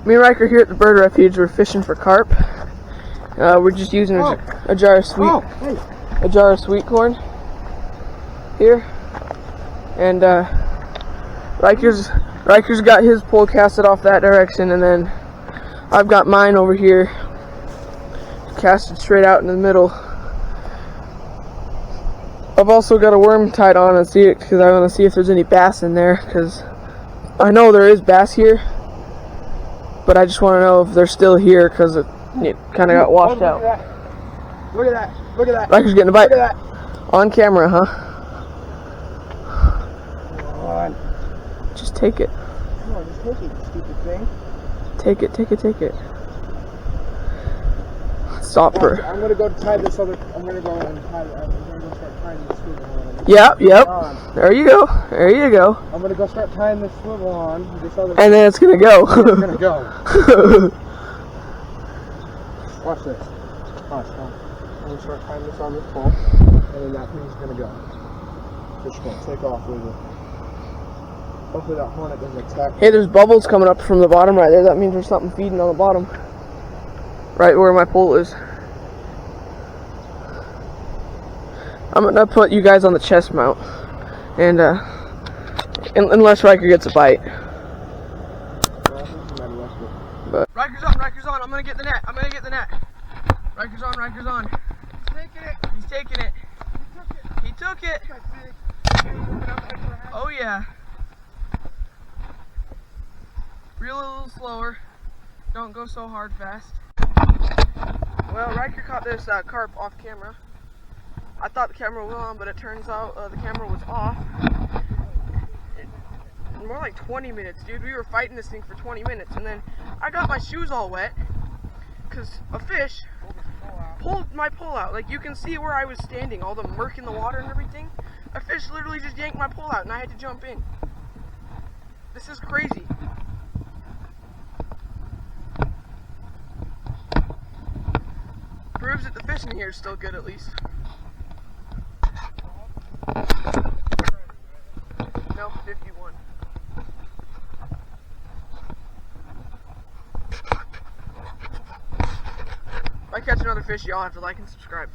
Me and Riker here at the bird refuge. We're fishing for carp. We're just using a jar of sweet corn here, and Riker's got his pole casted off that direction, and then I've got mine over here casted straight out in the middle. I've also got a worm tied on and see it because I want to see if there's any bass in there, because I know there is bass here, but I just want to know if they're still here because it kind of got washed out. Look at that! Look at that! Riker's getting a bite. Look at that! On camera, huh? Come on. Just take it. Come on, just take it, you stupid thing. Take it, take it, take it. Stop her. I'm gonna go tie this other. I'm gonna go and tie. I'm gonna go start tying this swivel on. Yep. There you go. There you go. I'm gonna go start tying this swivel on. This other. And then it's gonna go. It's gonna go. Watch this. Watch. I'm gonna start tying this on this pole, and then that thing's gonna go. It's gonna take off with it. Hopefully that hornet doesn't attack. Hey, there's bubbles coming up from the bottom right there. That means there's something feeding on the bottom. Right where my pole is. I'm gonna put you guys on the chest mount, and unless Riker gets a bite. But Riker's on. I'm gonna get the net. Riker's on. He's taking it. He took it. Oh yeah. Reel a little slower. Don't go so hard fast. Well, Riker caught this carp off camera. I thought the camera was on, but it turns out the camera was off. More like 20 minutes, dude. We were fighting this thing for 20 minutes, and then I got my shoes all wet because a fish pulled my pole out. Like, you can see where I was standing, all the murk in the water and everything. A fish literally just yanked my pole out, and I had to jump in. This is crazy. Proves that the fishing here is still good, at least. No, 51. If I catch another fish, y'all have to like and subscribe.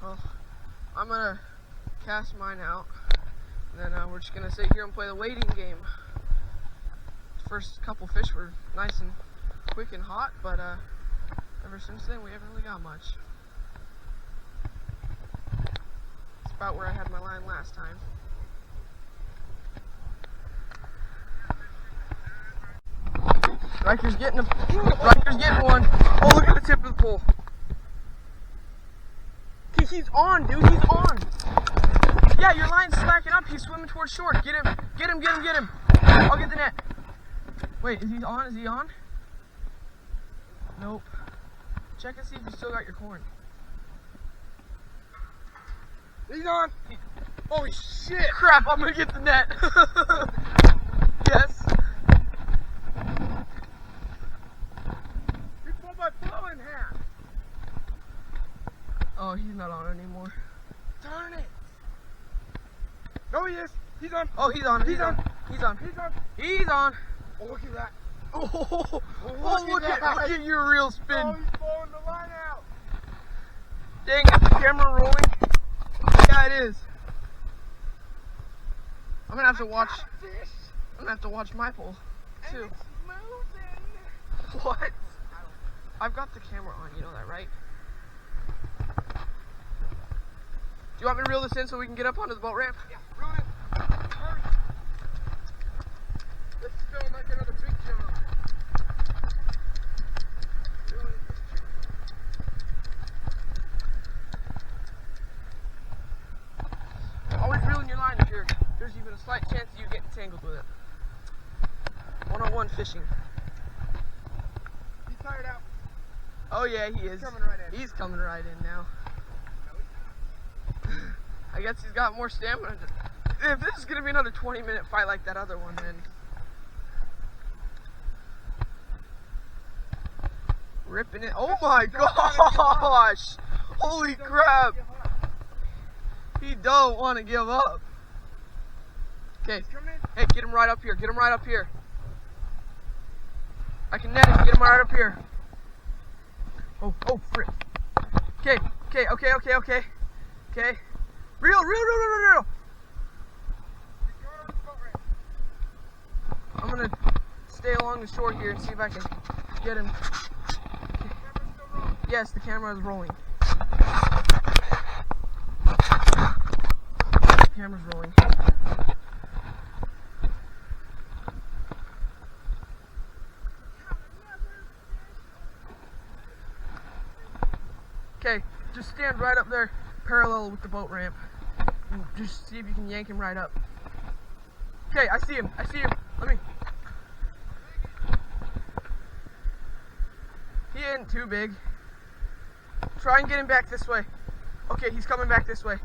Well, I'm gonna cast mine out, and then we're just gonna sit here and play the waiting game. First couple fish were nice and quick and hot, but ever since then we haven't really got much. It's about where I had my line last time. Riker's getting one. Oh, look at the tip of the pole. Okay, he's on, dude. He's on. Yeah, your line's slacking up. He's swimming towards shore. Get him. I'll get the net. Wait, is he on? Nope. Check and see if you still got your corn. He's on! Holy shit! Crap, I'm gonna get the net. Yes. You pulled my pole in half. Oh, he's not on anymore. Darn it! No, he is. He's on. Oh, he's on. He's on. Oh, look at that. Oh, look at your reel spin. Oh, he's blowing the line out. Dang, is the camera rolling? Yeah, it is. I'm gonna have to watch my pole too. And it's moving. What? I've got the camera on, you know that, right? Do you want me to reel this in so we can get up onto the boat ramp? Yeah, reel it. Hurry. Let's film like another big John. Always reeling your line if there's even a slight chance of you getting tangled with it. One-on-one fishing. He's tired out. Oh yeah, he is. He's coming right in now. I guess he's got more stamina. If this is gonna be another 20-minute fight like that other one, then ripping it. Oh my gosh! Holy crap! He don't want to give up. Okay. Hey, get him right up here. Get him right up here. I can net him. Get him right up here. Oh, frick. Okay. Reel. I'm gonna stay along the shore here and see if I can get him. Yes, the camera is rolling. The camera's rolling. Okay, just stand right up there, parallel with the boat ramp. And just see if you can yank him right up. Okay, I see him. Let me. He ain't too big. Try and get him back this way. Okay, he's coming back this way.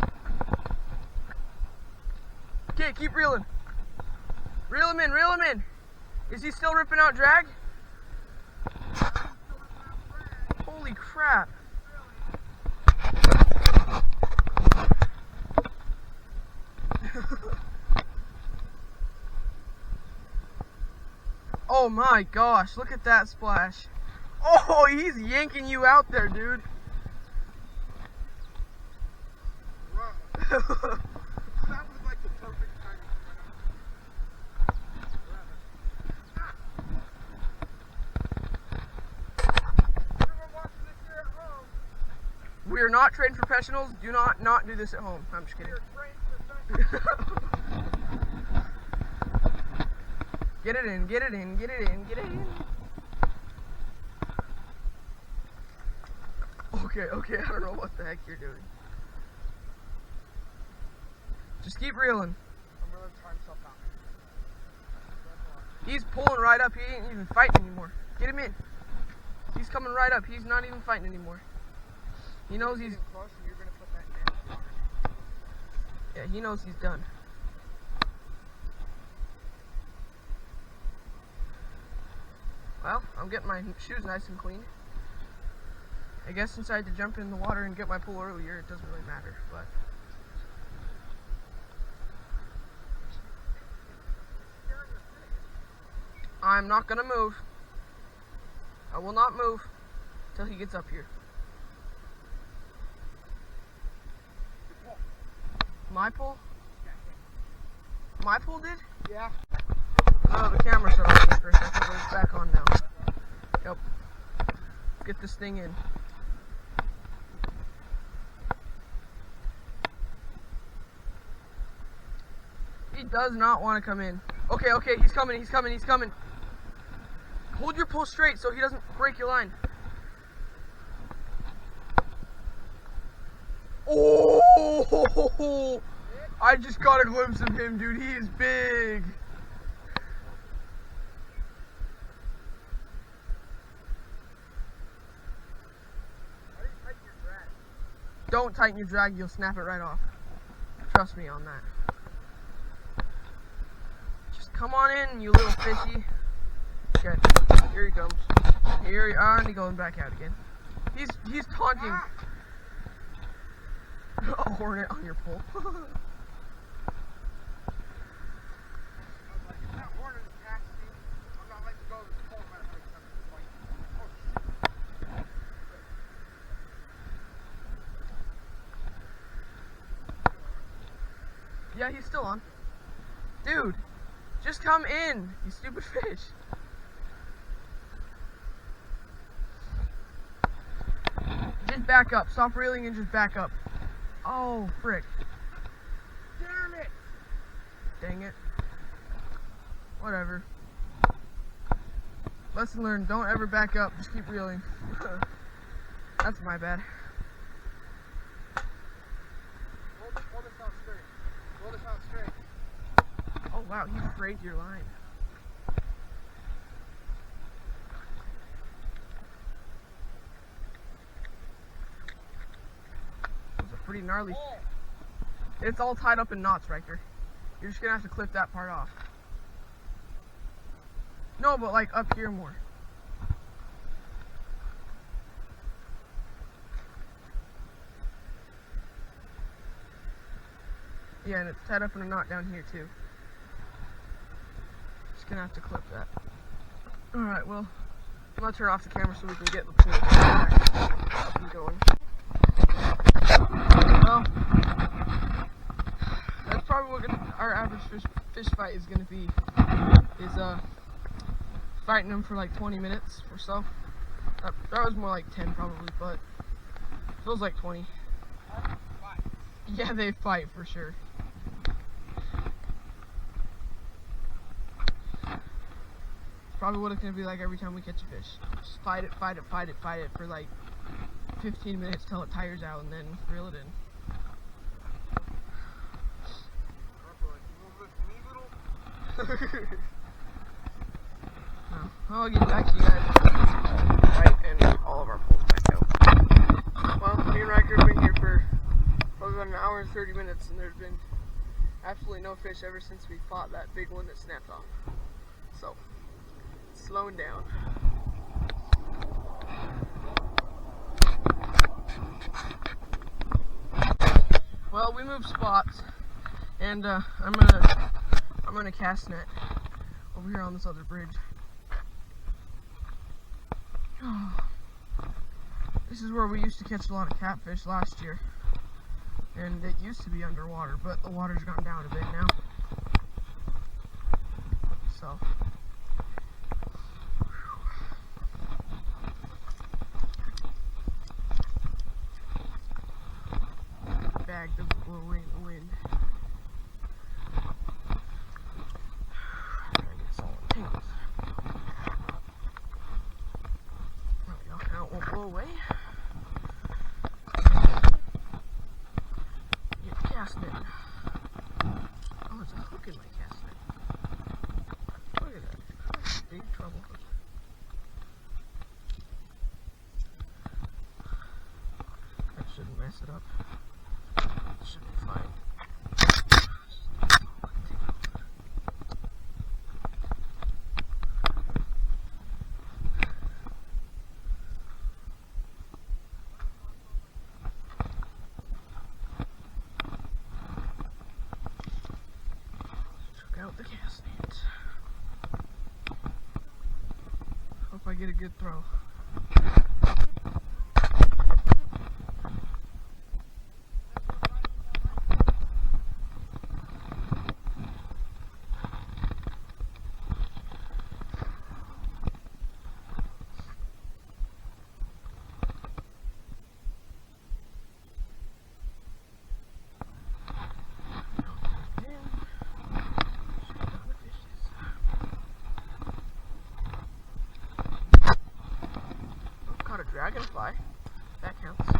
Okay, keep reeling. Reel him in. Is he still ripping out drag? Holy crap. Oh my gosh, look at that splash. Oh, he's yanking you out there, dude. That was like the perfect timing. We are not trained professionals. Do not do this at home. I'm just kidding. Get it in. Okay, I don't know what the heck you're doing. Just keep reeling. I'm gonna try and stop that. He's pulling right up. He ain't even fighting anymore. Get him in. He's coming right up. He's not even fighting anymore. He knows he's close and you're gonna put that down. Yeah, he knows he's done. Well, I'm getting my shoes nice and clean. I guess since I had to jump in the water and get my pull earlier, it doesn't really matter, but I'm not gonna move. I will not move till he gets up here. My pull? My pull did? Yeah. Oh, the camera shut off at first. I think it's back on now. Yep. Get this thing in. He does not want to come in. Okay, he's coming. Hold your pull straight so he doesn't break your line. Oh! I just got a glimpse of him, dude. He is big. Don't tighten your drag, you'll snap it right off. Trust me on that. Just come on in, you little fishy. Okay, here he comes. And he's going back out again. He's taunting. A hornet on your pole. Yeah, he's still on. Dude, just come in, you stupid fish. Just back up. Stop reeling and just back up. Oh, frick. Damn it! Dang it. Whatever. Lesson learned, don't ever back up. Just keep reeling. That's my bad. Hold this out straight. Hold this out straight. Oh wow, he frayed your line. That was a pretty gnarly. It's all tied up in knots right there. You're just gonna have to clip that part off. No, but like up here more. Yeah, and it's tied up in a knot down here too. just gonna have to clip that. Alright, well, I'm gonna turn off the camera so we can get the pool back and going. Well, that's probably what our average fish fight is gonna be. Is fighting them for like 20 minutes or so. That was more like 10 probably, but feels like 20. Yeah, they fight for sure. It's probably what it's gonna be like every time we catch a fish. Just fight it for like 15 minutes till it tires out and then reel it in. I'll get back to you guys. Right, and all of our pulls back out. Well, me and Riker have been here for probably about an hour and 30 minutes, and there's been absolutely no fish ever since we fought that big one that snapped off. So, slowing down. Well, we moved spots, and I'm gonna cast net over here on this other bridge. This is where we used to catch a lot of catfish last year, and it used to be underwater, but the water's gone down a bit now. So, bag doesn't blow away in the wind. Gotta get solid tails. There we go. Now it won't blow away. Get cast net. Oh, there's a hook in my cast net. Look at that. That's big trouble. That shouldn't mess it up. It should be fine. Took out the cast net. Hope I get a good throw. Caught a dragonfly. That counts.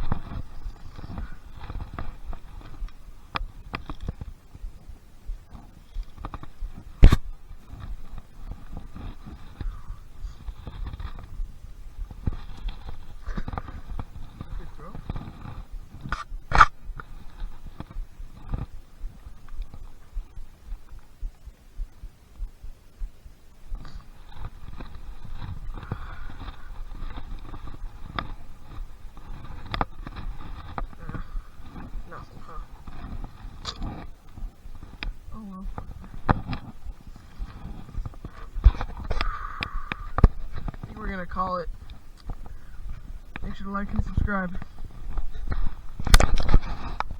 Good throw. Nothing, huh? Oh well. I think we're gonna call it. Make sure to like and subscribe.